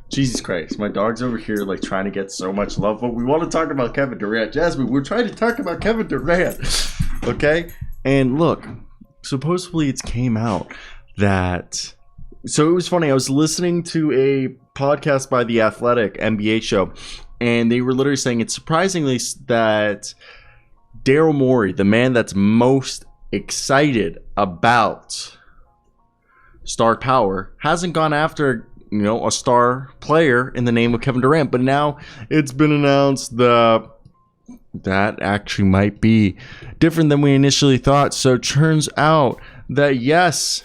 Jesus Christ, my dog's over here like trying to get so much love, but we want to talk about Kevin Durant. Jasmine, we're trying to talk about Kevin Durant, okay? And look, supposedly it's came out that... So it was funny, I was listening to a podcast by The Athletic NBA show, and they were literally saying it's surprisingly that Daryl Morey, the man that's most excited about star power, hasn't gone after a star player in the name of Kevin Durant. But now it's been announced that actually might be different than we initially thought. So it turns out that yes,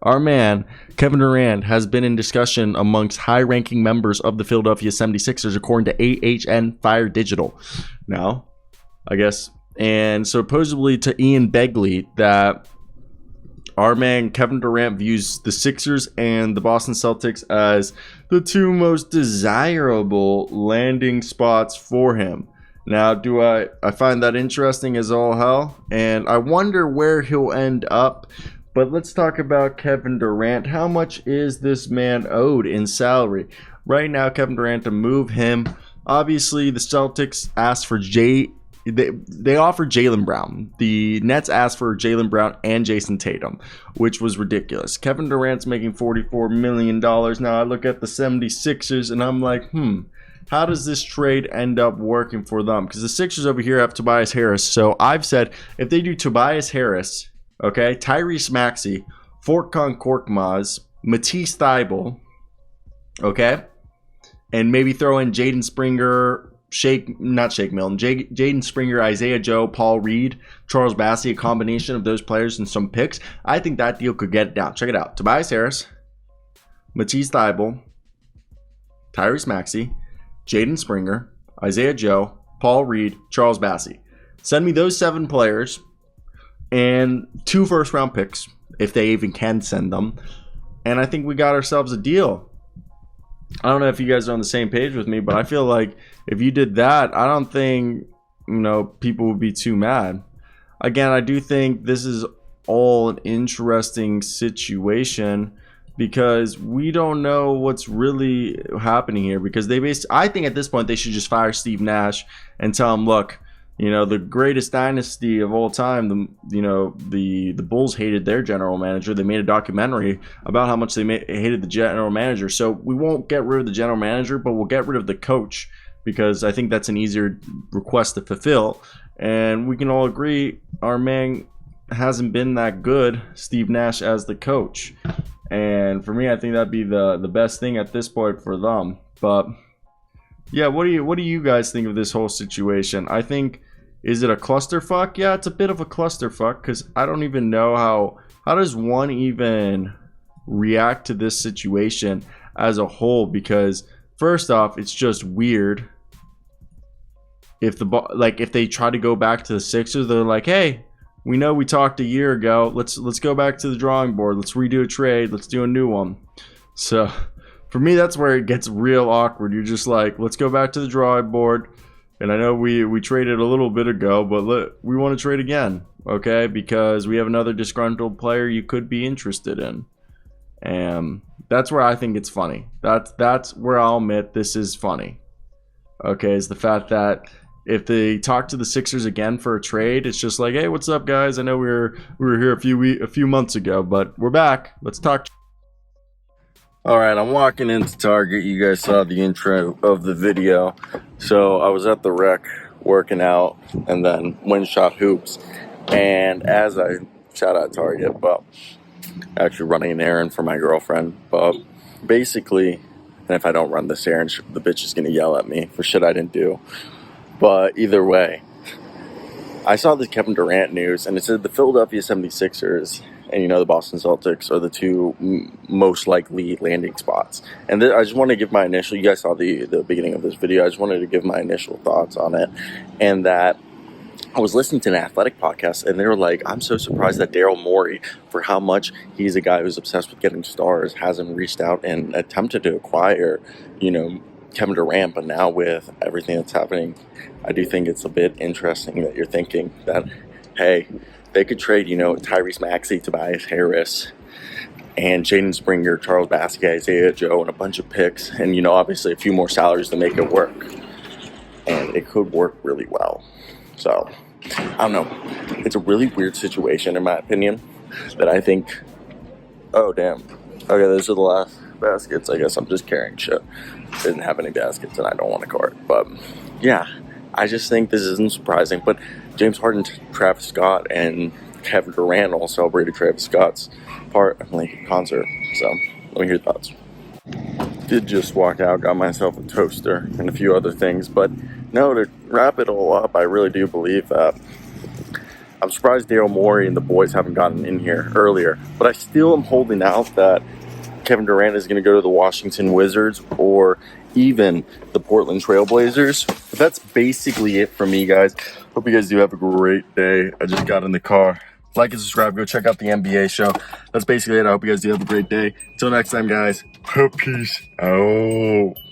our man Kevin Durant has been in discussion amongst high-ranking members of the Philadelphia 76ers, according to AHN Fire Digital. Now, I guess, and supposedly to Ian Begley, that our man Kevin Durant views the Sixers and the Boston Celtics as the two most desirable landing spots for him. Now, I find that interesting as all hell, and I wonder where he'll end up. But let's talk about Kevin Durant. How much is this man owed in salary? Right now, Kevin Durant, to move him, obviously the Celtics asked for They offered Jaylen Brown. The Nets asked for Jaylen Brown and Jason Tatum, which was ridiculous. Kevin Durant's making $44 million. Now I look at the 76ers and I'm like, how does this trade end up working for them? Because the Sixers over here have Tobias Harris. So I've said if they do Tobias Harris, okay, Tyrese Maxey, Furkan Korkmaz, Matisse Thybulle, okay, and maybe throw in Jaden Springer, Jaden Springer, Isaiah Joe, Paul Reed, Charles Bassey, a combination of those players and some picks, I think that deal could get it down. Check it out. Tobias Harris, Matisse Thybulle, Tyrese Maxey, Jaden Springer, Isaiah Joe, Paul Reed, Charles Bassey. Send me those 7 players and 2 first-round picks, if they even can send them, and I think we got ourselves a deal. I don't know if you guys are on the same page with me, but I feel like if you did that, I don't think, people would be too mad. Again, I do think this is all an interesting situation because we don't know what's really happening here, because I think at this point they should just fire Steve Nash and tell him, look, the greatest dynasty of all time, the Bulls hated their general manager. They made a documentary about how much they hated the general manager. So we won't get rid of the general manager, but we'll get rid of the coach, because I think that's an easier request to fulfill. And we can all agree our man hasn't been that good, Steve Nash, as the coach. And for me, I think that'd be the best thing at this point for them. But yeah, what do you guys think of this whole situation? I think, is it a clusterfuck? Yeah, it's a bit of a clusterfuck, because I don't even know how does one even react to this situation as a whole, because first off, it's just weird. If they try to go back to the Sixers, they're like, hey, we know we talked a year ago. Let's go back to the drawing board. Let's redo a trade. Let's do a new one. So for me, that's where it gets real awkward. You're just like, let's go back to the drawing board. And I know we traded a little bit ago, but we want to trade again, okay? Because we have another disgruntled player you could be interested in. And that's where I think it's funny. That's where I'll admit this is funny. Okay, is the fact that if they talk to the Sixers again for a trade, it's just like, hey, what's up, guys? I know we were here a few months ago, but we're back. Let's talk. All right, I'm walking into Target. You guys saw the intro of the video. So I was at the rec working out and then went and shot hoops. And as I shot at Target, but actually running an errand for my girlfriend. But basically, and if I don't run this errand, the bitch is going to yell at me for shit I didn't do. But either way, I saw the Kevin Durant news, and it said the Philadelphia 76ers and, the Boston Celtics are the two most likely landing spots. And I just want to give my initial, you guys saw the beginning of this video, I just wanted to give my initial thoughts on it. And that I was listening to an athletic podcast, and they were like, I'm so surprised that Daryl Morey, for how much he's a guy who's obsessed with getting stars, hasn't reached out and attempted to acquire, Kevin Durant. But now with everything that's happening, I do think it's a bit interesting that you're thinking that, hey, they could trade, Tyrese Maxey, Tobias Harris, and Jaden Springer, Charles Bassey, Isaiah Joe, and a bunch of picks, and obviously a few more salaries to make it work, and it could work really well. So I don't know. It's a really weird situation in my opinion that I think. Oh damn. Okay, those are the last baskets. I guess I'm just carrying shit. Didn't have any baskets and I don't want a cart, but yeah, I just think this isn't surprising. But James Harden, Travis Scott, and Kevin Durant all celebrated Travis Scott's concert. So let me hear your thoughts. Did just walk out, got myself a toaster and a few other things, but no, to wrap it all up, I really do believe that I'm surprised Daryl Morey and the boys haven't gotten in here earlier, but I still am holding out that Kevin Durant is going to go to the Washington Wizards or even the Portland Trailblazers. But that's basically it for me, guys. Hope you guys do have a great day. I just got in the car. Like and subscribe. Go check out the NBA show. That's basically it. I hope you guys do have a great day. Until next time, guys. Peace out.